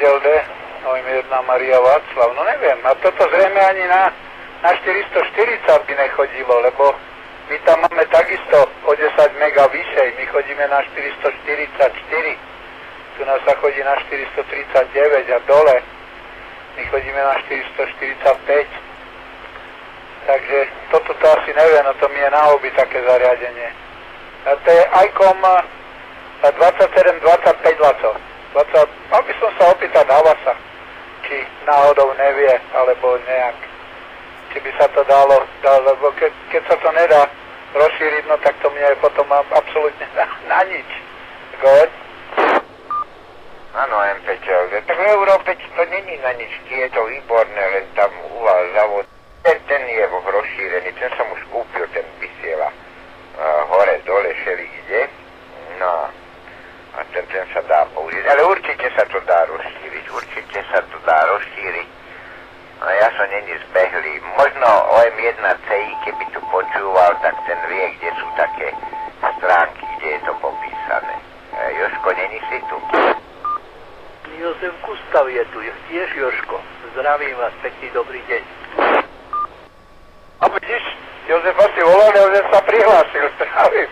LD, OM1 Maria Václav, no neviem, a toto zrejme ani na 440 by nechodilo, lebo my tam máme takisto o 10 mega vyššej, my chodíme na 444, tu nás sa chodí na 439 a dole my chodíme na 445, takže toto to asi neviem, no to mi je na hobby také zariadenie. A to je ICOM 2725 Laco. Mal by som sa opýtať Havasa, či náhodou nevie, alebo nejak, či by sa to dalo, lebo keď sa to nedá rozšíriť, no tak to mne je potom absolútne na nič. Goď? Áno, MPČLD. Tak v Európe to není na nič, je to výborné, len tam u vás zavod. Ten je rozšírený, ten som už kúpil, ten vysiela hore, dole, šeli ide. No a ten sa dá použiť, ale určite sa to dá rozšíriť, A ja som není zbehlý. Možno OM1CI, keby tu počúval, tak ten vie, kde sú také stránky, kde je to popísané. Jožko, není si tu? Jozef Gustav je tu, tiež Jožko. Zdravím vás, pekný dobrý deň. A vidíš, Jozef asi volal, Jozef sa prihlásil, zdravím.